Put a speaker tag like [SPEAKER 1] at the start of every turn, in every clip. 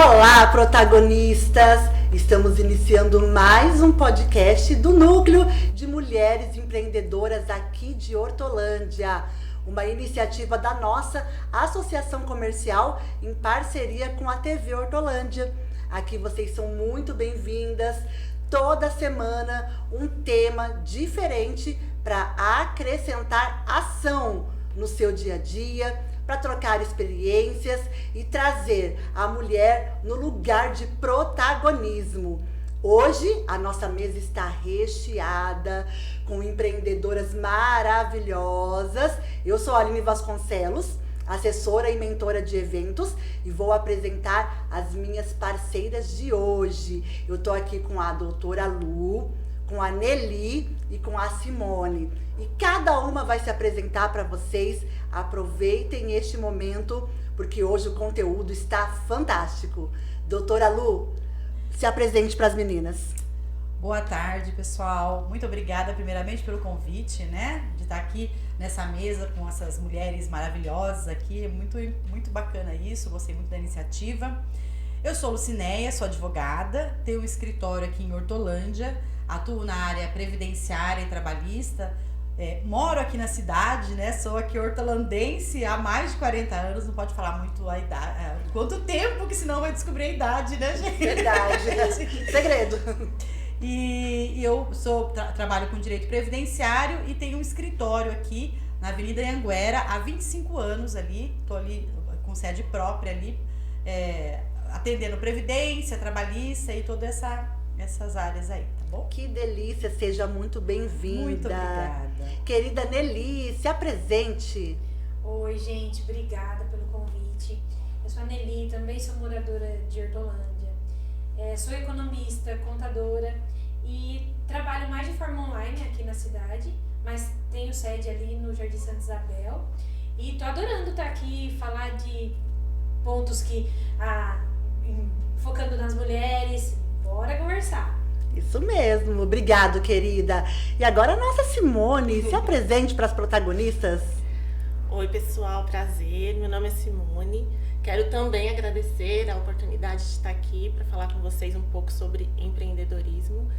[SPEAKER 1] Olá, protagonistas! Estamos iniciando mais um podcast do Núcleo de Mulheres Empreendedoras aqui de Hortolândia. Uma iniciativa da nossa Associação Comercial em parceria com a TV Hortolândia. Aqui vocês são muito bem-vindas. Toda semana um tema diferente para acrescentar ação no seu dia a dia, para trocar experiências e trazer a mulher no lugar de protagonismo. Hoje a nossa mesa está recheada com empreendedoras maravilhosas. Eu sou a Aline Vasconcelos, assessora e mentora de eventos, e vou apresentar as minhas parceiras de hoje. Eu tô aqui com a doutora Lu, com a Nelly e com a Simone. E cada uma vai se apresentar para vocês. Aproveitem este momento, porque hoje o conteúdo está fantástico. Doutora Lu, se apresente para as meninas.
[SPEAKER 2] Boa tarde, pessoal. Muito obrigada, primeiramente, pelo convite, né? De estar aqui nessa mesa com essas mulheres maravilhosas aqui. É muito bacana isso, gostei muito da iniciativa. Eu sou Lucinéia, sou advogada, tenho um escritório aqui em Hortolândia, atuo na área previdenciária e trabalhista. Moro aqui na cidade, né? Sou aqui hortolandense há mais de 40 anos, não pode falar muito a idade, quanto tempo, que senão vai descobrir a idade, né, gente?
[SPEAKER 1] Verdade, segredo.
[SPEAKER 2] E eu trabalho com direito previdenciário e tenho um escritório aqui na Avenida Anhanguera há 25 anos ali, tô ali com sede própria ali, atendendo previdência, trabalhista e todas essas áreas aí, tá bom?
[SPEAKER 1] Que delícia, seja muito bem-vinda.
[SPEAKER 2] Muito obrigada.
[SPEAKER 1] Querida Nelly, se apresente.
[SPEAKER 3] Oi, gente, obrigada pelo convite. Eu sou a Nelly, também sou moradora de Hortolândia. Sou economista, contadora e trabalho mais de forma online aqui na cidade, mas tenho sede ali no Jardim Santa Isabel. E tô adorando estar aqui, falar de pontos que, focando nas mulheres. Bora conversar.
[SPEAKER 1] Isso mesmo, obrigado, querida. E agora a nossa Simone, se apresente para as protagonistas.
[SPEAKER 4] Oi, pessoal, prazer. Meu nome é Simone. Quero também agradecer a oportunidade de estar aqui para falar com vocês um pouco sobre empreendedorismo.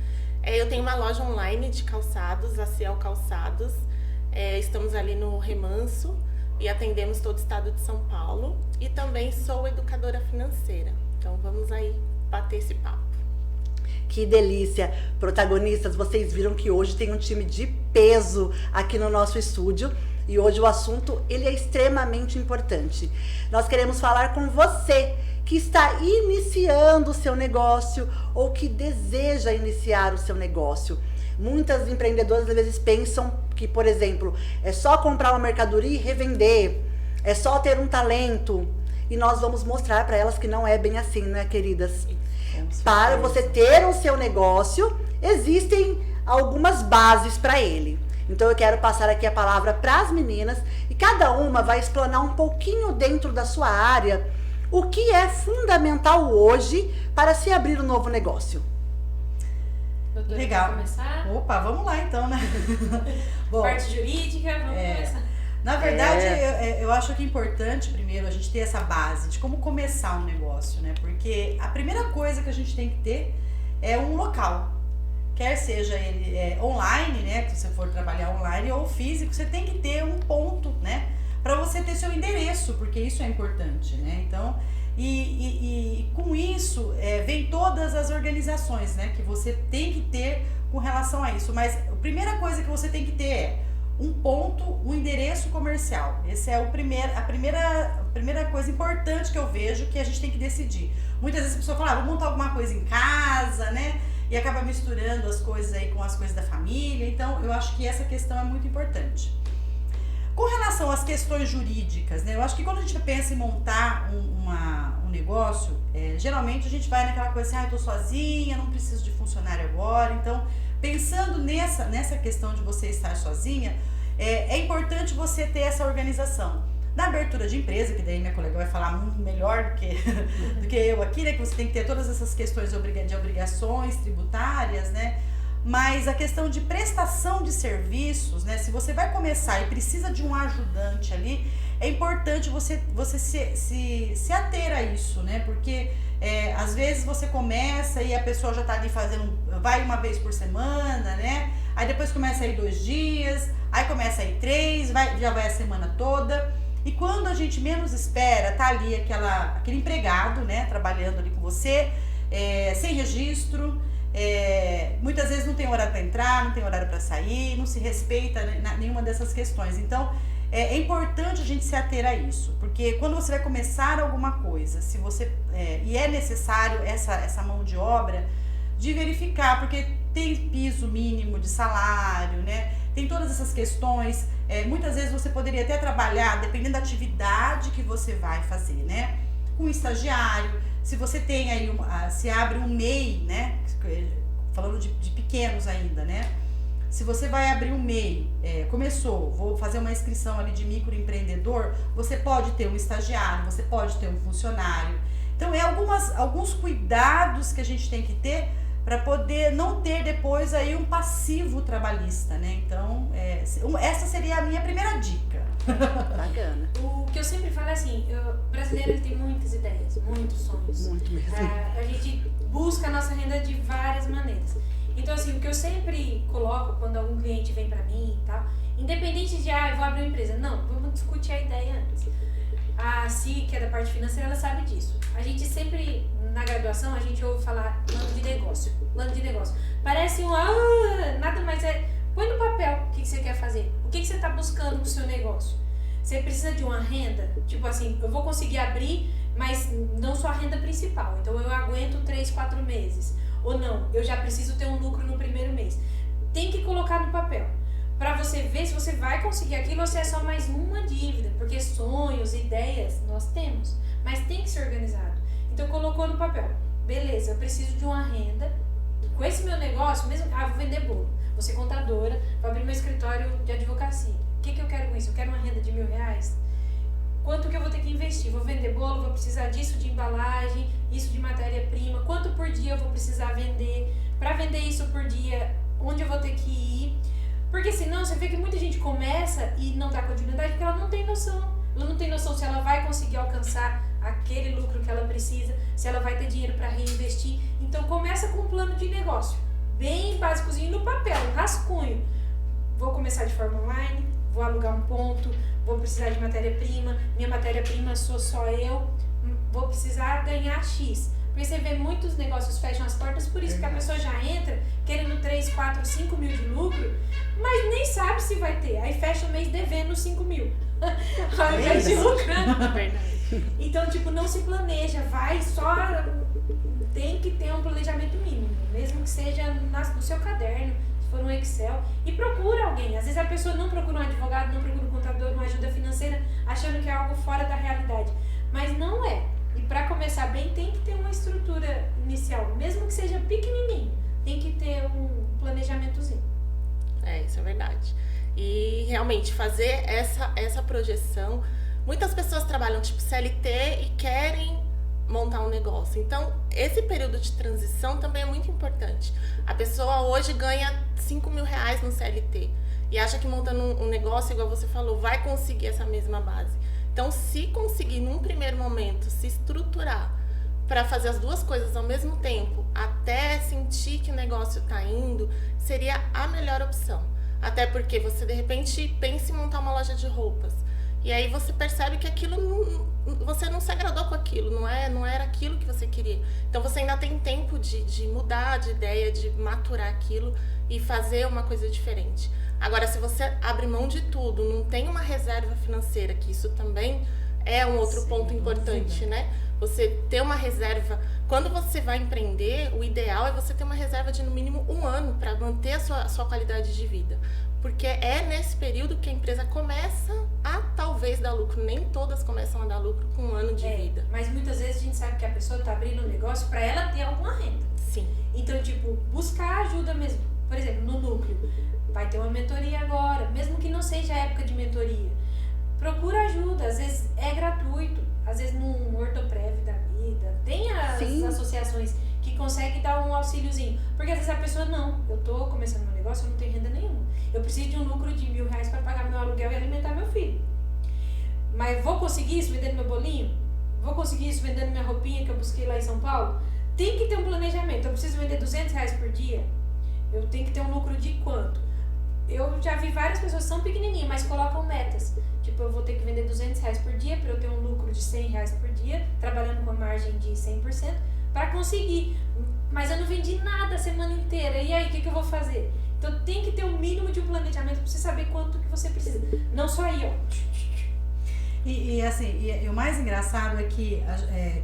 [SPEAKER 4] Eu tenho uma loja online de calçados, a Ciel Calçados. Estamos ali no Remanso e atendemos todo o estado de São Paulo. E também sou educadora financeira. Então vamos aí bater esse papo.
[SPEAKER 1] Que delícia! Protagonistas, vocês viram que hoje tem um time de peso aqui no nosso estúdio. E hoje o assunto, ele é extremamente importante. Nós queremos falar com você que está iniciando o seu negócio ou que deseja iniciar o seu negócio. Muitas empreendedoras às vezes pensam que, por exemplo, é só comprar uma mercadoria e revender, é só ter um talento. E nós vamos mostrar para elas que não é bem assim, né, queridas? Para você ter o seu negócio, existem algumas bases para ele. Então eu quero passar aqui a palavra para as meninas e cada uma vai explanar um pouquinho dentro da sua área o que é fundamental hoje para se abrir um novo negócio.
[SPEAKER 3] Doutora,
[SPEAKER 2] legal.
[SPEAKER 3] Começar?
[SPEAKER 2] Opa, vamos lá então, né? Bom,
[SPEAKER 3] parte jurídica, vamos começar.
[SPEAKER 2] Na verdade, eu acho que é importante primeiro a gente ter essa base de como começar um negócio, né? Porque a primeira coisa que a gente tem que ter é um local. Quer seja ele online, né? Que você for trabalhar online, ou físico, você tem que ter um ponto, né? Para você ter seu endereço, porque isso é importante, né? Então, e com isso vem todas as organizações, né? Que você tem que ter com relação a isso. Mas a primeira coisa que você tem que ter é um ponto, um endereço comercial. Essa é a primeira coisa importante que eu vejo que a gente tem que decidir. Muitas vezes a pessoa fala, vou montar alguma coisa em casa, né? E acaba misturando as coisas aí com as coisas da família. Então, eu acho que essa questão é muito importante. Com relação às questões jurídicas, né? Eu acho que quando a gente pensa em montar um negócio, geralmente a gente vai naquela coisa assim, eu tô sozinha, não preciso de funcionário agora. Então, pensando nessa questão de você estar sozinha, é importante você ter essa organização. Na abertura de empresa, que daí minha colega vai falar muito melhor do que eu aqui, né? Que você tem que ter todas essas questões de obrigações tributárias, né? mas a questão de prestação de serviços, né? Se você vai começar e precisa de um ajudante ali, é importante você se ater a isso, né? Porque às vezes você começa e a pessoa já tá ali vai uma vez por semana, né? Aí depois começa a ir 2 dias, aí começa a ir 3, já vai a semana toda. E quando a gente menos espera, tá ali aquele empregado, né? Trabalhando ali com você, sem registro, muitas vezes não tem horário para entrar, não tem horário para sair, não se respeita, né, nenhuma dessas questões. Então, é importante a gente se ater a isso, porque quando você vai começar alguma coisa, se você e é necessário essa mão de obra, de verificar, porque tem piso mínimo de salário, né? Tem todas essas questões. Muitas vezes você poderia até trabalhar, dependendo da atividade que você vai fazer, né? Com um estagiário, se você tem aí, se abre um MEI, né? Falando de pequenos ainda, né? Se você vai abrir um MEI, vou fazer uma inscrição ali de microempreendedor, você pode ter um estagiário, você pode ter um funcionário. Então, alguns cuidados que a gente tem que ter para poder não ter depois aí um passivo trabalhista, né? Então, essa seria a minha primeira dica.
[SPEAKER 1] Bacana.
[SPEAKER 3] O que eu sempre falo é assim, o brasileiro ele tem muitas ideias, muitos sonhos.
[SPEAKER 1] Muito mesmo.
[SPEAKER 3] A gente busca a nossa renda de várias maneiras. Então, assim, o que eu sempre coloco quando algum cliente vem pra mim e tal, independente de, eu vou abrir uma empresa, não, vamos discutir a ideia antes. A Si, que é da parte financeira, ela sabe disso. A gente sempre, na graduação, a gente ouve falar plano de negócio. Plano de negócio. Parece nada mais põe no papel o que você quer fazer. O que você está buscando no seu negócio. Você precisa de uma renda? Tipo assim, eu vou conseguir abrir, mas não só a renda principal. Então eu aguento 3, 4 meses. Ou não, eu já preciso ter um lucro no primeiro mês. Tem que colocar no papel. Para você ver se você vai conseguir aquilo ou se é só mais uma dívida. Porque sonhos, ideias, nós temos. Mas tem que ser organizado. Então colocou no papel. Beleza, eu preciso de uma renda. Com esse meu negócio, mesmo, vou vender bolo. Vou ser contadora, vou abrir meu escritório de advocacia. O que eu quero com isso? Eu quero uma renda de R$1.000. Quanto que eu vou ter que investir? Vou vender bolo, vou precisar disso de embalagem, isso de matéria-prima. Quanto por dia eu vou precisar vender? Para vender isso por dia, onde eu vou ter que ir? Porque senão você vê que muita gente começa e não dá continuidade porque ela não tem noção. Ela não tem noção se ela vai conseguir alcançar aquele lucro que ela precisa, se ela vai ter dinheiro para reinvestir. Então começa com um plano de negócio, bem básicozinho no papel, um rascunho. Vou começar de forma online, vou alugar um ponto, vou precisar de matéria-prima, minha matéria-prima sou só eu, vou precisar ganhar X. Porque você vê muitos negócios fecham as portas por isso, porque a pessoa já entra querendo 3, 4, 5 mil de lucro, mas nem sabe se vai ter. Aí fecha o mês devendo 5 mil, ao invés de lucrando.
[SPEAKER 4] Verdade.
[SPEAKER 3] Então, tipo, não se planeja, tem que ter um planejamento mínimo, mesmo que seja no seu caderno, se for no Excel, e procura alguém. Às vezes a pessoa não procura um advogado, não procura um contador, uma ajuda financeira, achando que é algo fora da realidade, mas não é. E para começar bem, tem que ter uma estrutura inicial, mesmo que seja pequenininho, tem que ter um planejamentozinho.
[SPEAKER 4] Isso é verdade. E realmente fazer essa projeção. Muitas pessoas trabalham tipo CLT e querem montar um negócio. Então, esse período de transição também é muito importante. A pessoa hoje ganha R$5.000 no CLT e acha que montando um negócio, igual você falou, vai conseguir essa mesma base. Então, se conseguir num primeiro momento se estruturar para fazer as duas coisas ao mesmo tempo, até sentir que o negócio está indo, seria a melhor opção. Até porque você, de repente, pensa em montar uma loja de roupas. E aí você percebe que você não se agradou com aquilo, não era aquilo que você queria. Então você ainda tem tempo de mudar de ideia, de maturar aquilo e fazer uma coisa diferente. Agora, se você abre mão de tudo, não tem uma reserva financeira, que isso também é um outro ponto importante, né? Você ter uma reserva. Quando você vai empreender, o ideal é você ter uma reserva de no mínimo 1 ano para manter a sua qualidade de vida. Porque é nesse período que a empresa começa a talvez dar lucro. Nem todas começam a dar lucro com 1 ano de vida.
[SPEAKER 3] Mas muitas vezes a gente sabe que a pessoa está abrindo um negócio para ela ter alguma renda.
[SPEAKER 4] Sim.
[SPEAKER 3] Então, tipo, buscar ajuda mesmo. Por exemplo, no núcleo, vai ter uma mentoria agora, mesmo que não seja época de mentoria. Procura ajuda, às vezes é gratuito, às vezes num Ortoprev da vida. Tem as associações que consegue dar um auxíliozinho. Porque às vezes a pessoa, não, eu tô começando meu negócio, eu não tenho renda nenhuma. Eu preciso de um lucro de R$1.000 para pagar meu aluguel e alimentar meu filho. Mas vou conseguir isso vendendo meu bolinho? Vou conseguir isso vendendo minha roupinha que eu busquei lá em São Paulo? Tem que ter um planejamento. Eu preciso vender R$200 por dia? Eu tenho que ter um lucro de quanto? Eu já vi várias pessoas que são pequenininhas, mas colocam metas. Tipo, eu vou ter que vender R$200 por dia para eu ter um lucro de R$100 por dia, trabalhando com a margem de 100%, para conseguir. Mas eu não vendi nada a semana inteira. E aí, o que eu vou fazer? Então, tem que ter um mínimo de um planejamento para você saber quanto que você precisa. Não só aí, ó.
[SPEAKER 2] E o mais engraçado é que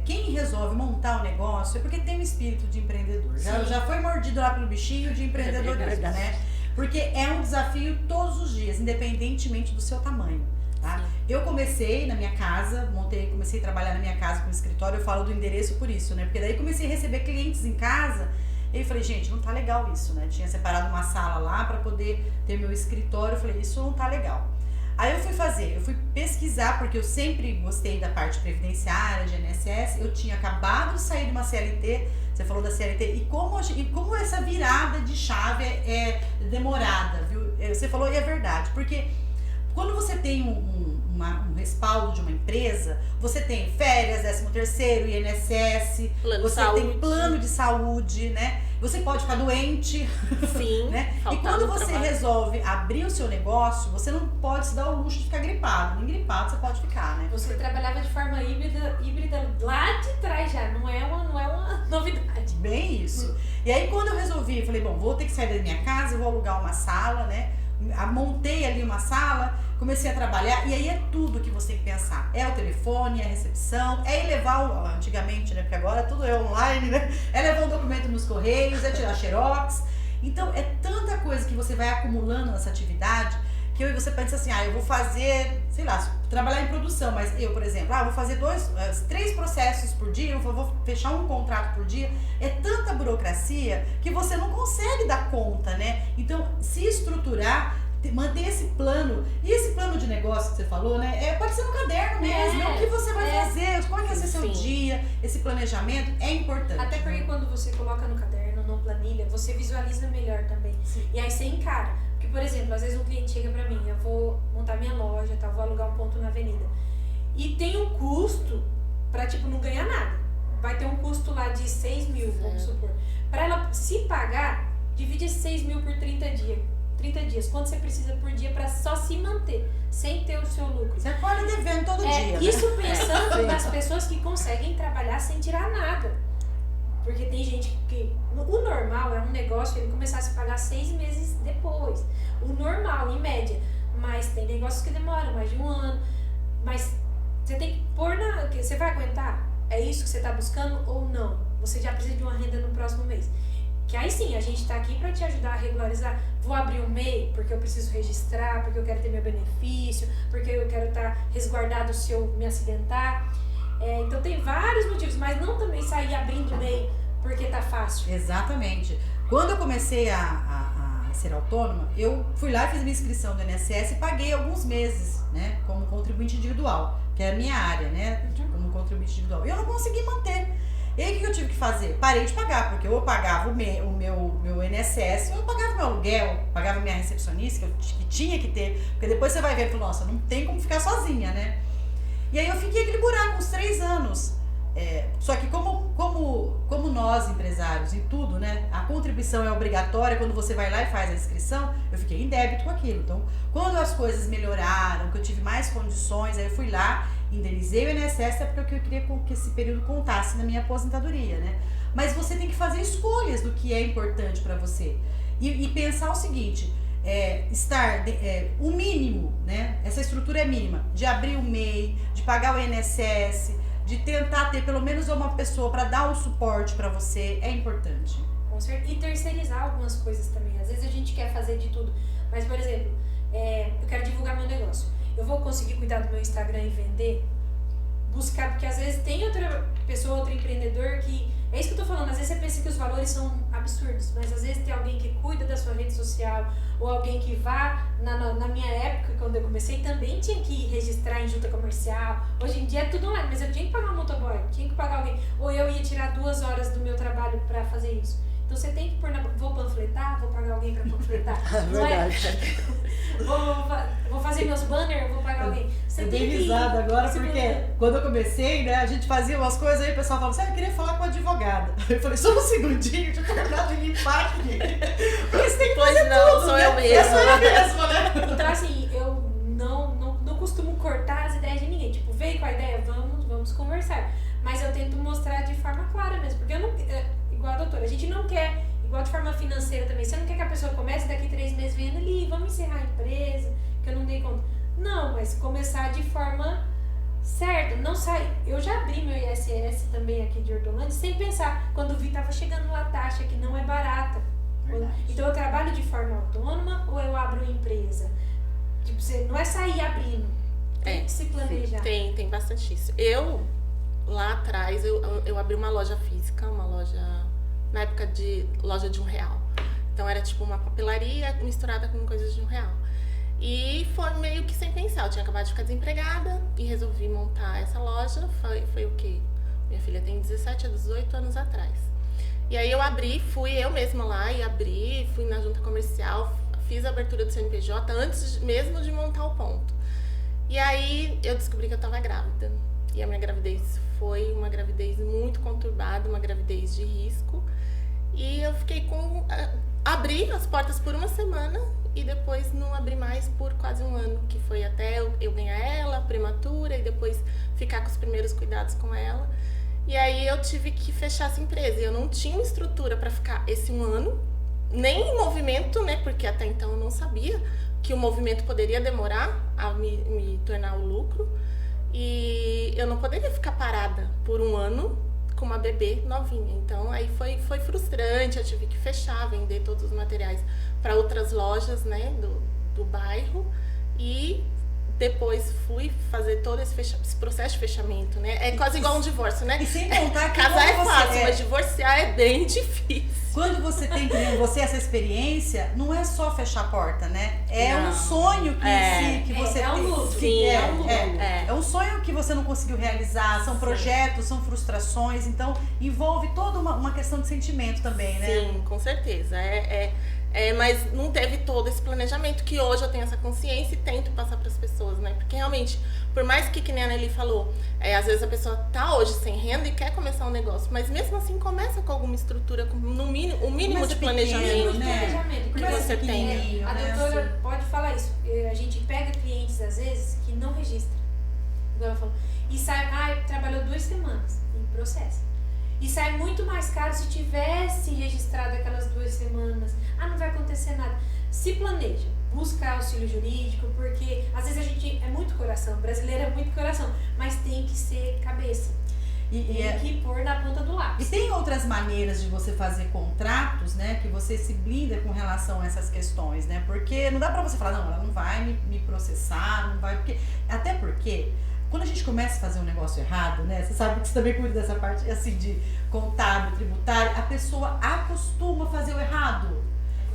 [SPEAKER 2] quem resolve montar o negócio é porque tem um espírito de empreendedor. Já foi mordido lá pelo bichinho de empreendedorismo, né? Porque é um desafio todos os dias, independentemente do seu tamanho. Tá? Eu comecei na minha casa, comecei a trabalhar na minha casa com o escritório, eu falo do endereço por isso, né? Porque daí comecei a receber clientes em casa e eu falei, gente, não tá legal isso, né? Tinha separado uma sala lá para poder ter meu escritório, eu falei, isso não tá legal. Aí eu fui pesquisar, porque eu sempre gostei da parte previdenciária, de INSS, eu tinha acabado de sair de uma CLT, você falou da CLT, e como essa virada de chave é demorada, viu? Você falou e é verdade, porque quando você tem um respaldo de uma empresa, você tem férias, 13º, INSS, você tem plano de saúde, né? Você pode ficar doente.
[SPEAKER 4] Sim.
[SPEAKER 2] Né? E quando você resolve abrir o seu negócio, você não pode se dar o luxo de ficar gripado. Nem gripado você pode ficar, né?
[SPEAKER 3] Você trabalhava de forma híbrida lá de trás já, não é uma novidade.
[SPEAKER 2] Bem isso. E aí quando eu resolvi, eu falei, bom, vou ter que sair da minha casa, eu vou alugar uma sala, né? Montei ali uma sala, comecei a trabalhar, e aí é tudo que você tem que pensar. É o telefone, é a recepção, é ir levar antigamente, né? Porque agora tudo é online, né? É levar um documento nos correios, é tirar xerox. Então é tanta coisa que você vai acumulando nessa atividade que você pensa assim, eu vou fazer, sei lá, trabalhar em produção, mas eu, por exemplo, vou fazer 3 processos por dia, eu vou fechar um contrato por dia. É tanta burocracia que você não consegue dar conta, né? Então, se estruturar, manter esse plano, e esse plano de negócio que você falou, né? Pode ser no caderno mesmo, o que você vai fazer, qual vai ser seu dia, esse planejamento é importante.
[SPEAKER 3] Até porque quando você coloca no caderno, no planilha, você visualiza melhor também. Sim. E aí você encara. Porque, por exemplo, às vezes um cliente chega pra mim, eu vou montar minha loja, vou alugar um ponto na avenida. E tem um custo pra, não ganhar nada. Vai ter um custo lá de 6 mil, vamos supor. Pra ela se pagar, divide esses 6 mil por 30 dias. Quanto você precisa por dia pra só se manter, sem ter o seu lucro.
[SPEAKER 2] Você pode devendo todo dia,
[SPEAKER 3] isso
[SPEAKER 2] né?
[SPEAKER 3] Pensando nas pessoas que conseguem trabalhar sem tirar nada. Porque tem gente que... O normal é um negócio ele começar a se pagar 6 meses depois. O normal, em média. Mas tem negócios que demoram mais de 1 ano. Mas você tem que pôr Você vai aguentar? É isso que você está buscando ou não? Você já precisa de uma renda no próximo mês. Que aí sim, a gente está aqui para te ajudar a regularizar. Vou abrir um MEI porque eu preciso registrar, porque eu quero ter meu benefício, porque eu quero estar resguardado se eu me acidentar. Então tem vários motivos, mas não também sair abrindo MEI porque tá fácil.
[SPEAKER 2] Exatamente. Quando eu comecei a ser autônoma, eu fui lá e fiz minha inscrição do INSS e paguei alguns meses, né, como contribuinte individual, que é a minha área, né, como contribuinte individual. E eu não consegui manter. E aí o que eu tive que fazer? Parei de pagar, porque eu pagava o meu INSS, eu pagava meu aluguel, pagava minha recepcionista, que tinha que ter, porque depois você vai ver e fala, nossa, não tem como ficar sozinha, né? E aí eu fiquei aquele buraco uns 3 anos. Só que como nós, empresários, em tudo, né? A contribuição é obrigatória, quando você vai lá e faz a inscrição, eu fiquei em débito com aquilo. Então, quando as coisas melhoraram, que eu tive mais condições, aí eu fui lá, indenizei o INSS, porque eu queria que esse período contasse na minha aposentadoria, né? Mas você tem que fazer escolhas do que é importante para você. E pensar o seguinte... o mínimo, né? Essa estrutura é mínima, de abrir o MEI, de pagar o INSS, de tentar ter pelo menos uma pessoa para dar um suporte para você, é importante.
[SPEAKER 3] Com certeza. E terceirizar algumas coisas também. Às vezes a gente quer fazer de tudo, mas, por exemplo, eu quero divulgar meu negócio. Eu vou conseguir cuidar do meu Instagram e vender? buscar, porque às vezes tem outra pessoa, outro empreendedor que... É isso que eu tô falando, às vezes você pensa que os valores são absurdos, mas às vezes tem alguém que cuida da sua rede social, ou alguém que vá, na minha época, quando eu comecei, também tinha que registrar em junta comercial. Hoje em dia é tudo online, mas eu tinha que pagar um motoboy, tinha que pagar alguém, ou eu ia tirar 2 horas do meu trabalho pra fazer isso. Então você tem que pôr vou panfletar, vou pagar alguém pra panfletar. Não é? Vou fazer meus banners, vou pagar alguém. Você
[SPEAKER 2] eu
[SPEAKER 3] tem
[SPEAKER 2] dei
[SPEAKER 3] que
[SPEAKER 2] risada agora porque quando eu comecei, né, a gente fazia umas coisas aí, o pessoal falava assim, eu queria falar com a advogada. Eu falei, só um segundinho, deixa eu terminar de limpar aqui. Porque você tem que fazer tudo,
[SPEAKER 4] sou
[SPEAKER 2] né?
[SPEAKER 4] eu mesma.
[SPEAKER 2] Sou eu mesma, né?
[SPEAKER 3] Então assim, eu não costumo cortar as ideias de ninguém. Tipo, veio com a ideia, vamos conversar. Mas eu tento mostrar de forma clara mesmo, porque eu não... Igual a doutora, a gente não quer, igual de forma financeira também, você não quer que a pessoa comece daqui 3 meses vendo ali, vamos encerrar a empresa, que eu não dei conta. Não, mas começar de forma certa, não sair. Eu já abri meu ISS também aqui de Hortolândia sem pensar, quando vi tava chegando lá a taxa que não é barata. Verdade. Então eu trabalho de forma autônoma ou eu abro uma empresa? Tipo, você não é sair abrindo, tem que se planejar.
[SPEAKER 4] Tem bastante isso. Lá atrás, eu abri uma loja física, na época de loja de R$1. Então era tipo uma papelaria misturada com coisas de R$1. E foi meio que sem pensar, eu tinha acabado de ficar desempregada e resolvi montar essa loja, foi o quê? Minha filha tem 17 a 18 anos atrás. E aí eu abri, fui eu mesma lá e abri, fui na junta comercial, fiz a abertura do CNPJ antes mesmo de montar o ponto. E aí eu descobri que eu estava grávida. E a minha gravidez foi uma gravidez muito conturbada, uma gravidez de risco. E eu fiquei abri as portas por uma semana e depois não abri mais por quase 1 ano, que foi até eu ganhar ela, prematura, e depois ficar com os primeiros cuidados com ela. E aí eu tive que fechar essa empresa. E eu não tinha uma estrutura para ficar esse 1 ano, nem em movimento, né? Porque até então eu não sabia que o movimento poderia demorar a me tornar o lucro. E eu não poderia ficar parada por 1 ano com uma bebê novinha. Então aí foi frustrante, eu tive que fechar, vender todos os materiais para outras lojas, né, do bairro. E depois fui fazer todo esse processo de fechamento, né? É quase igual um divórcio, né?
[SPEAKER 2] E sem contar que
[SPEAKER 4] casar é fácil, mas divorciar é bem difícil.
[SPEAKER 2] Quando você tem essa experiência, não é só fechar a porta, né? É um sonho que você
[SPEAKER 3] tem.
[SPEAKER 2] É um luto. É um sonho que você não conseguiu realizar, são projetos, são frustrações, então envolve toda uma questão de sentimento também, né?
[SPEAKER 4] Sim, com certeza. Mas não teve todo esse planejamento, que hoje eu tenho essa consciência e tento passar para as pessoas, né? Porque realmente, por mais que nem a Nelly falou, às vezes a pessoa tá hoje sem renda e quer começar um negócio, mas mesmo assim começa com alguma estrutura, com o mínimo de planejamento,
[SPEAKER 2] né?
[SPEAKER 4] que você tem.
[SPEAKER 3] A doutora pode falar isso. A gente pega clientes, às vezes, que não registram, igual ela falou, e sai, trabalhou 2 semanas em processo. E sai muito mais caro se tivesse registrado aquelas 2 semanas. Não vai acontecer nada. Se planeja, busca auxílio jurídico, porque às vezes a gente é muito coração, brasileiro é muito coração, mas tem que ser cabeça. Tem que pôr na ponta do lápis.
[SPEAKER 2] E tem outras maneiras de você fazer contratos, né, que você se blinda com relação a essas questões, né? Porque não dá pra você falar, não, ela não vai me processar, não vai, até porque quando a gente começa a fazer um negócio errado, né? Você sabe que você também cuida dessa parte assim de contábil, tributário, a pessoa acostuma a fazer o errado.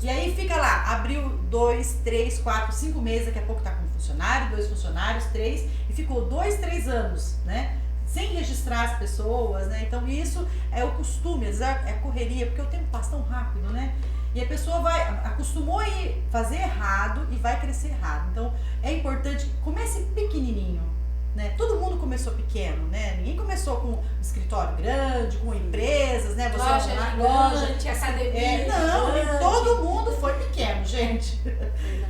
[SPEAKER 2] E aí fica lá, abriu 2, 3, 4, 5 meses, daqui a pouco tá com um funcionário, 2 funcionários, 3, e ficou 2, 3 anos, né? Sem registrar as pessoas, né? Então isso é o costume, é correria, porque o tempo passa tão rápido, né? E a pessoa acostumou a fazer errado e vai crescer errado. Então é importante, comece pequenininho. Né? Todo mundo começou pequeno, né? Ninguém começou com um escritório grande, com empresas, né? Você
[SPEAKER 3] loja, academia.
[SPEAKER 2] Todo mundo foi pequeno, gente.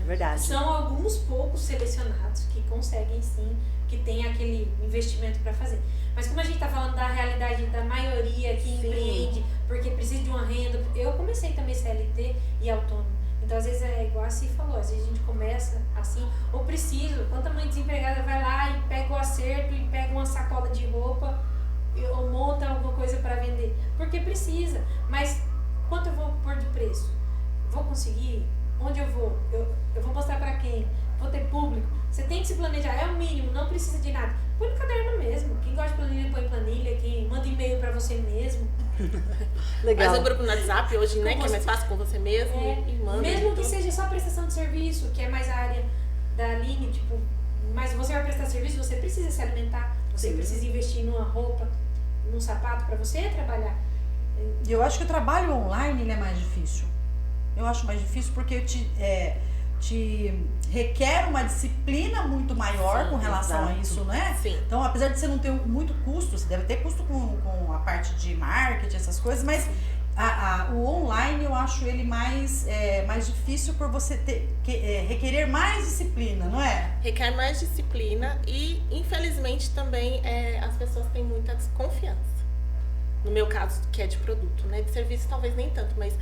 [SPEAKER 1] Verdade.
[SPEAKER 3] São alguns poucos selecionados que conseguem sim, que tem aquele investimento para fazer. Mas como a gente está falando da realidade da maioria que empreende, porque precisa de uma renda, eu comecei também CLT e autônomo. Então, às vezes, é igual a Si falou, às vezes a gente começa assim, ou preciso, quanta mãe desempregada vai lá e pega o acerto e pega uma sacola de roupa ou monta alguma coisa para vender, porque precisa, mas quanto eu vou pôr de preço? Vou conseguir? Onde eu vou? Eu vou mostrar para quem? Vou ter público? Você tem que se planejar, é o mínimo, não precisa de nada. Põe no caderno mesmo. Quem gosta de planilha, põe planilha. Quem manda e-mail pra você mesmo.
[SPEAKER 1] Legal.
[SPEAKER 4] Faz um grupo no WhatsApp hoje, né? Que é mais fácil com você mesmo e manda.
[SPEAKER 3] Mesmo que seja só prestação de serviço, que é mais a área da Aline, tipo, mas você vai prestar serviço, você precisa se alimentar, você precisa investir numa roupa, num sapato pra você trabalhar.
[SPEAKER 2] Eu acho que o trabalho online ele é mais difícil. Eu acho mais difícil porque te requer uma disciplina muito maior com relação a isso, né?
[SPEAKER 4] Sim.
[SPEAKER 2] Então, apesar de você não ter muito custo, você deve ter custo com a parte de marketing, essas coisas, mas o online eu acho ele mais difícil por você requerer mais disciplina, não é?
[SPEAKER 4] Requer mais disciplina e, infelizmente, também as pessoas têm muita desconfiança. No meu caso, que é de produto, né? De serviço talvez nem tanto, mas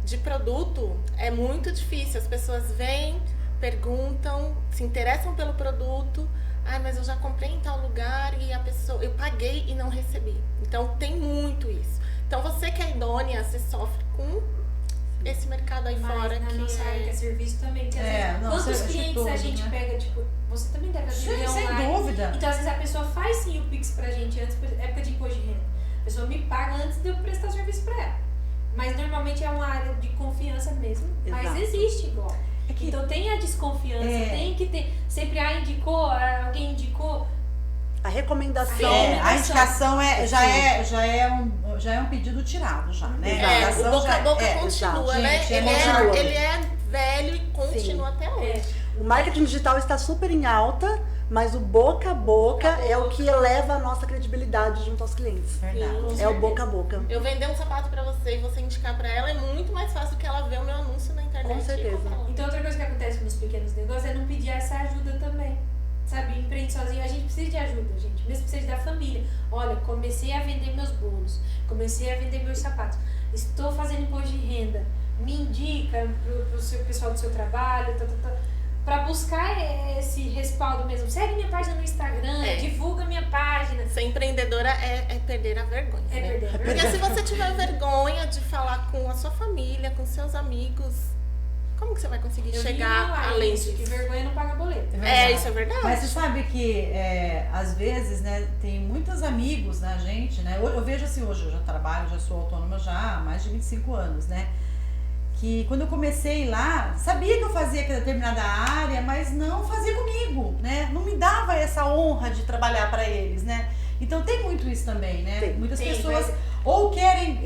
[SPEAKER 4] de produto é muito difícil. As pessoas vêm, perguntam, se interessam pelo produto. Mas eu já comprei em tal lugar e eu paguei e não recebi. Então tem muito isso. Então você que é idônea, você sofre com esse mercado aí fora
[SPEAKER 3] na nossa área que é serviço também. Que quantos clientes a gente pega, tipo, você também deve atender online.
[SPEAKER 2] Sem dúvida.
[SPEAKER 3] Então às vezes a pessoa faz sim o Pix pra gente antes, época de imposto de renda. A pessoa me paga antes de eu prestar serviço pra ela. Mas normalmente é uma área de confiança mesmo.
[SPEAKER 1] Exato.
[SPEAKER 3] Mas existe igual. Então tem a desconfiança, tem que ter. Sempre indicou, alguém indicou.
[SPEAKER 1] A recomendação.
[SPEAKER 2] A indicação já é um pedido tirado já, né?
[SPEAKER 4] O boca a boca continua, né?
[SPEAKER 1] Gente,
[SPEAKER 4] ele é velho e continua até hoje.
[SPEAKER 1] O marketing digital está super em alta, mas o boca a boca é o que eleva a nossa credibilidade junto aos clientes.
[SPEAKER 2] Verdade.
[SPEAKER 1] É o boca a boca.
[SPEAKER 4] Eu vender um sapato pra você e você indicar pra ela é muito mais fácil do que ela ver o meu anúncio na internet.
[SPEAKER 1] Com certeza.
[SPEAKER 3] Então outra coisa que acontece nos pequenos negócios é não pedir essa ajuda também. Sabe, empreende sozinho, a gente precisa de ajuda, gente. Mesmo precisa da família. Olha, comecei a vender meus bolos, comecei a vender meus sapatos. Estou fazendo imposto de renda. Me indica pro seu pessoal do seu trabalho, para buscar esse respaldo mesmo. Segue minha página no Instagram, divulga minha página.
[SPEAKER 4] Ser empreendedora é perder a vergonha.
[SPEAKER 3] É
[SPEAKER 4] né?
[SPEAKER 3] perder a
[SPEAKER 4] Porque
[SPEAKER 3] vergonha.
[SPEAKER 4] se você tiver vergonha de falar com a sua família, com seus amigos, como que você vai conseguir chegar além disso?
[SPEAKER 3] Que vergonha não paga boleto.
[SPEAKER 4] Isso é verdade.
[SPEAKER 2] Mas você sabe que, às vezes, né, tem muitos amigos, né, gente, né? Eu vejo assim, hoje eu já trabalho, já sou autônoma já há mais de 25 anos, né? Que quando eu comecei lá, sabia que eu fazia determinada área, mas não fazia comigo, né? Não me dava essa honra de trabalhar para eles, né? Então tem muito isso também, né? Muitas pessoas ou querem,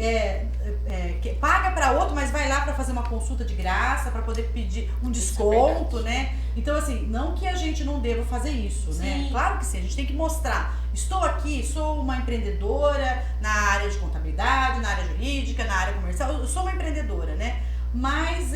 [SPEAKER 2] paga para outro, mas vai lá para fazer uma consulta de graça, para poder pedir um desconto, né? Então assim, não que a gente não deva fazer isso, né? Claro que sim, a gente tem que mostrar. Estou aqui, sou uma empreendedora na área de contabilidade, na área jurídica, na área comercial, eu sou uma empreendedora, né? Mas,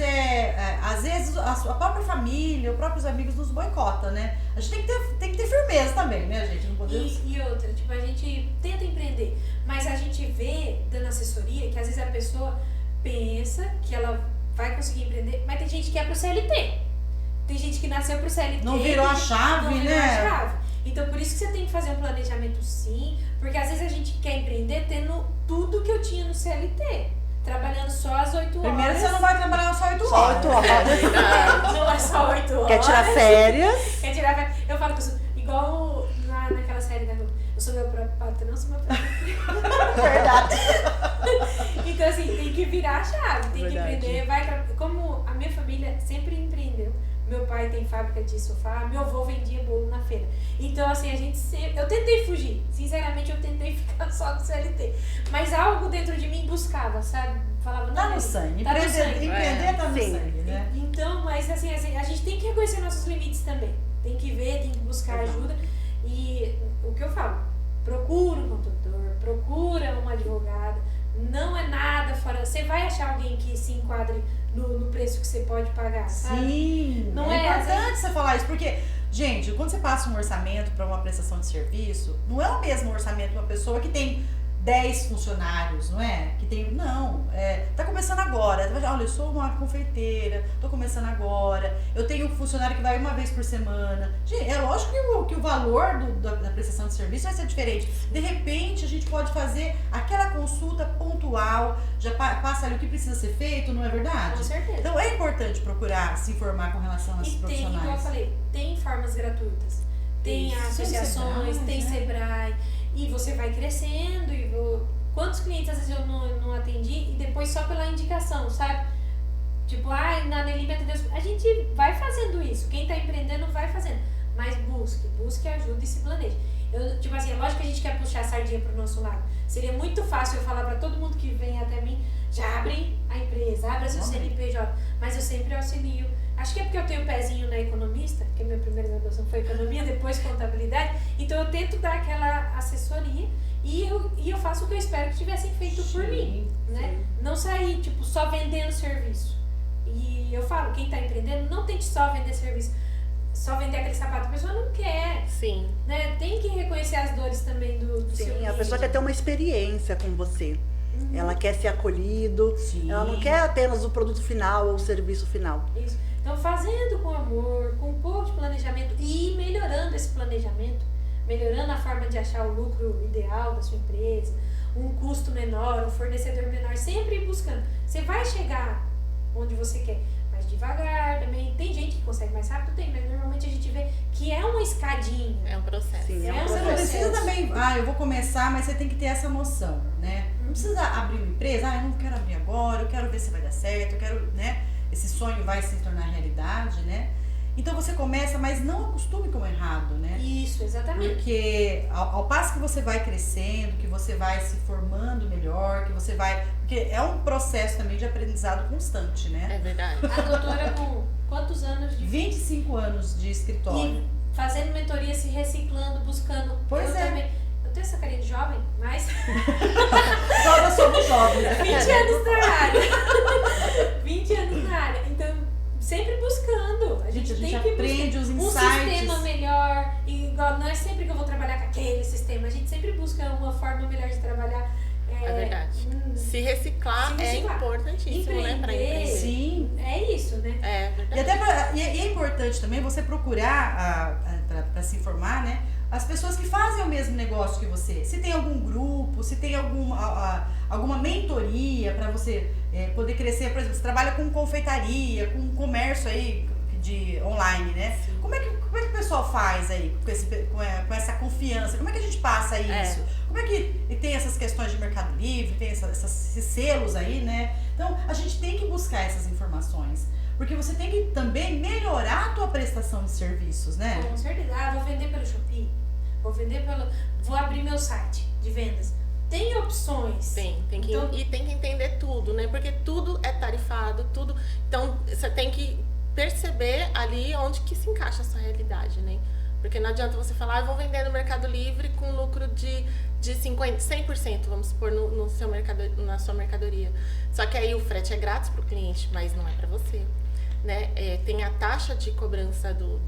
[SPEAKER 2] às vezes, a sua própria família, os próprios amigos nos boicotam, né? A gente tem que ter firmeza também, né, gente? Não podemos...
[SPEAKER 3] E outra, tipo, a gente tenta empreender, mas a gente vê, dando assessoria, que às vezes a pessoa pensa que ela vai conseguir empreender, mas tem gente que é pro CLT. Tem gente que nasceu pro CLT.
[SPEAKER 2] Não virou a chave,
[SPEAKER 3] não virou
[SPEAKER 2] né?
[SPEAKER 3] a chave. Então, por isso que você tem que fazer um planejamento sim, porque às vezes a gente quer empreender tendo tudo que eu tinha no CLT. Trabalhando só as 8 horas.
[SPEAKER 2] Primeiro você não vai trabalhar só 8 horas.
[SPEAKER 1] Só 8 horas.
[SPEAKER 3] Não é só 8 horas.
[SPEAKER 1] Quer tirar férias?
[SPEAKER 3] Quer tirar férias. Eu falo que eu sou igual naquela série da Globo. Eu sou meu próprio patrão, sou meu próprio.
[SPEAKER 1] Verdade.
[SPEAKER 3] Então assim, tem que virar a chave, tem
[SPEAKER 1] Verdade.
[SPEAKER 3] que empreender. Como a minha família sempre empreendeu. Meu pai tem fábrica de sofá, meu avô vendia bolo na feira. Então, assim, eu tentei fugir. Sinceramente, eu tentei ficar só no CLT. Mas algo dentro de mim buscava, sabe? Falava,
[SPEAKER 2] Tá
[SPEAKER 3] não,
[SPEAKER 2] no sangue.
[SPEAKER 3] Tá no sangue.
[SPEAKER 2] Empreender tá no
[SPEAKER 1] Sim.
[SPEAKER 2] sangue, né?
[SPEAKER 3] Então, mas assim, a gente tem que reconhecer nossos limites também. Tem que ver, tem que buscar ajuda. E o que eu falo, procura um consultor, procura uma advogada. Não é nada fora. Você vai achar alguém que se enquadre no preço que você pode pagar, sabe?
[SPEAKER 2] Sim,
[SPEAKER 3] Não
[SPEAKER 2] é
[SPEAKER 3] é
[SPEAKER 2] importante você falar isso, porque, gente, quando você passa um orçamento para uma prestação de serviço, não é o mesmo orçamento de uma pessoa que tem 10 funcionários, não é? Que tem, não, tá começando agora. Olha, eu sou uma confeiteira, tô começando agora. Eu tenho um funcionário que vai uma vez por semana. Gente, é lógico que o valor da prestação de serviço vai ser diferente. De repente, a gente pode fazer aquela consulta pontual, já passa ali o que precisa ser feito, não é verdade?
[SPEAKER 3] Com certeza.
[SPEAKER 2] Então é importante procurar se informar com relação a esses
[SPEAKER 3] E tem, igual eu
[SPEAKER 2] profissionais.
[SPEAKER 3] falei, tem formas gratuitas. Tem associações, tem Sebrae. E você vai crescendo. Quantos clientes às vezes eu não atendi e depois só pela indicação, sabe? Tipo, na Nelly me atendeu. A gente vai fazendo isso. Quem tá empreendendo vai fazendo. Mas busque ajuda e se planeje. Tipo assim, é lógico que a gente quer puxar a sardinha pro nosso lado. Seria muito fácil eu falar pra todo mundo que vem até mim, já abre a empresa, abre seu CNPJ. Mas eu sempre auxilio. Acho que é porque eu tenho um pezinho na economista, porque a minha primeira graduação foi economia, depois contabilidade. Então eu tento dar aquela assessoria e eu faço o que eu espero que tivessem feito por mim, né? Não sair, tipo, só vendendo serviço. E eu falo, quem tá empreendendo, não tente só vender serviço. Só vender aquele sapato, a pessoa não quer.
[SPEAKER 4] Sim.
[SPEAKER 3] Né? Tem que reconhecer as dores também do seu cliente.
[SPEAKER 1] Sim, a pessoa quer ter uma experiência com você. Ela quer ser acolhido.
[SPEAKER 2] Sim.
[SPEAKER 1] Ela não quer apenas o produto final ou o serviço final.
[SPEAKER 3] Isso. Então, fazendo com amor, com um pouco de planejamento e melhorando esse planejamento, melhorando a forma de achar o lucro ideal da sua empresa, um custo menor, um fornecedor menor, sempre buscando. Você vai chegar onde você quer. Devagar também. Tem gente que consegue mais rápido, mas normalmente a gente vê que é uma escadinha.
[SPEAKER 4] É um processo.
[SPEAKER 1] Sim, é um
[SPEAKER 2] Você
[SPEAKER 1] processo.
[SPEAKER 2] não precisa também, eu vou começar, mas você tem que ter essa noção, né? Não precisa abrir uma empresa, eu não quero abrir agora, eu quero ver se vai dar certo, eu quero, né? Esse sonho vai se tornar realidade, né? Então você começa, mas não acostume com o errado, né?
[SPEAKER 3] Isso, exatamente.
[SPEAKER 2] Porque ao passo que você vai crescendo, que você vai se formando melhor, que você vai... Porque é um processo também de aprendizado constante, né?
[SPEAKER 4] É verdade.
[SPEAKER 3] A doutora com quantos anos de...
[SPEAKER 2] 25 anos de escritório.
[SPEAKER 3] E fazendo mentoria, se reciclando, buscando.
[SPEAKER 2] Pois é.
[SPEAKER 3] Também. Eu tenho essa carinha de jovem, mas...
[SPEAKER 2] Nós somos jovens, né?
[SPEAKER 3] 20 anos na área. 20 anos na área. Então, sempre buscando. A gente tem que
[SPEAKER 2] aprende os
[SPEAKER 3] um
[SPEAKER 2] insights.
[SPEAKER 3] sistema melhor. E igual, não é sempre que eu vou trabalhar com aquele sistema. A gente sempre busca uma forma melhor de trabalhar.
[SPEAKER 4] É verdade. Se reciclar é importantíssimo, né? Pra empreender.
[SPEAKER 2] Sim.
[SPEAKER 3] É isso, né?
[SPEAKER 4] É verdade.
[SPEAKER 2] E, até e é importante também você procurar, para se informar, né? As pessoas que fazem o mesmo negócio que você. Se tem algum grupo, se tem alguma mentoria para você poder crescer. Por exemplo, você trabalha com confeitaria, com comércio aí de online, né? Como é que o pessoal faz aí com essa confiança? Como é que a gente passa isso? Como é que tem essas questões de Mercado Livre, tem esses selos aí, né? Então, a gente tem que buscar essas informações. Porque você tem que também melhorar a tua prestação de serviços, né?
[SPEAKER 3] Com certeza. Vou vender pelo Shopee. Vou abrir meu site de vendas. Tem opções.
[SPEAKER 4] Tem que entender tudo, né? Porque tudo é tarifado, tudo. Então, você tem que perceber ali onde que se encaixa a sua realidade, né? Porque não adianta você falar, eu vou vender no Mercado Livre com lucro de 100%, vamos supor, na sua mercadoria. Só que aí o frete é grátis para o cliente, mas não é para você, né? Tem a taxa de cobrança do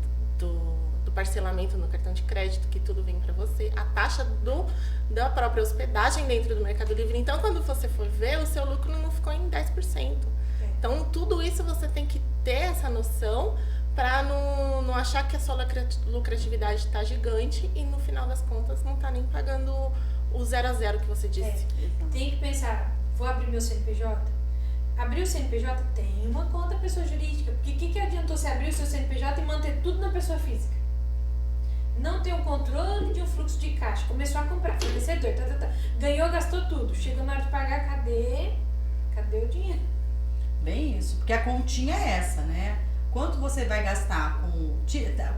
[SPEAKER 4] parcelamento no cartão de crédito, que tudo vem para você, a taxa da própria hospedagem dentro do Mercado Livre. Então, quando você for ver, o seu lucro não ficou em 10%. Então, tudo isso você tem que ter essa noção para não achar que a sua lucratividade está gigante e no final das contas não está nem pagando o 0 a 0 que você disse.
[SPEAKER 3] Tem que pensar, vou abrir meu CNPJ? Abrir o CNPJ tem uma conta pessoa jurídica, porque o que adiantou você abrir o seu CNPJ e manter tudo na pessoa física? Não ter um controle de um fluxo de caixa, começou a comprar, fornecedor, ganhou, gastou tudo, chegou na hora de pagar, cadê o dinheiro?
[SPEAKER 2] Bem isso, porque a continha é essa, né? Quanto você vai gastar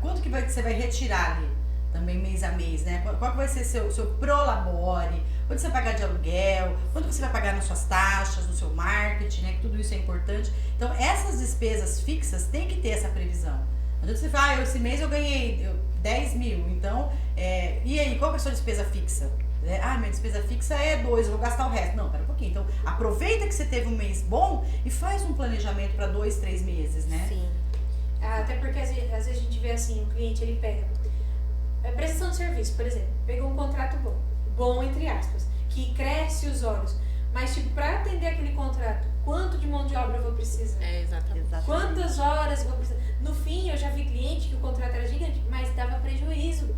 [SPEAKER 2] quanto que você vai retirar ali, também mês a mês, né? Qual que vai ser seu prolabore, quanto você vai pagar de aluguel, quanto você vai pagar nas suas taxas, no seu marketing, né? Que tudo isso é importante. Então, essas despesas fixas tem que ter essa previsão. Não adianta você falar, esse mês eu ganhei 10 mil, então, e aí, qual que é a sua despesa fixa? Minha despesa fixa é 2, eu vou gastar o resto. Não, pera um pouquinho. Então, aproveita que você teve um mês bom e faz um planejamento para 2, 3 meses, né?
[SPEAKER 4] Sim.
[SPEAKER 3] Até porque às vezes a gente vê assim, o cliente ele pega prestação de serviço, por exemplo, pegou um contrato bom entre aspas, que cresce os olhos, mas tipo, para atender aquele contrato, quanto de mão de obra eu vou precisar?
[SPEAKER 4] Exatamente.
[SPEAKER 3] Quantas horas eu vou precisar? No fim, eu já vi cliente que o contrato era gigante, mas dava prejuízo.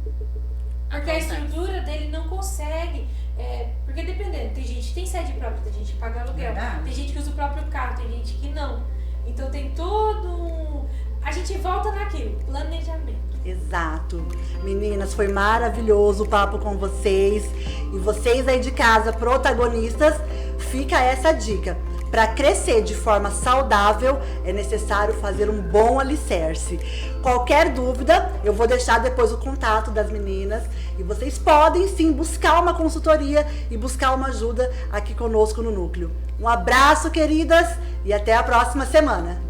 [SPEAKER 3] Porque a estrutura dele não consegue. Porque dependendo, tem gente que tem sede própria, tem gente que paga aluguel, tem gente que usa o próprio carro, tem gente que não. Então tem todo a gente volta naquilo, planejamento.
[SPEAKER 1] Exato. Meninas, foi maravilhoso o papo com vocês. E vocês aí de casa, protagonistas, fica essa dica. Para crescer de forma saudável, é necessário fazer um bom alicerce. Qualquer dúvida, eu vou deixar depois o contato das meninas. E vocês podem sim buscar uma consultoria e buscar uma ajuda aqui conosco no Núcleo. Um abraço, queridas, e até a próxima semana.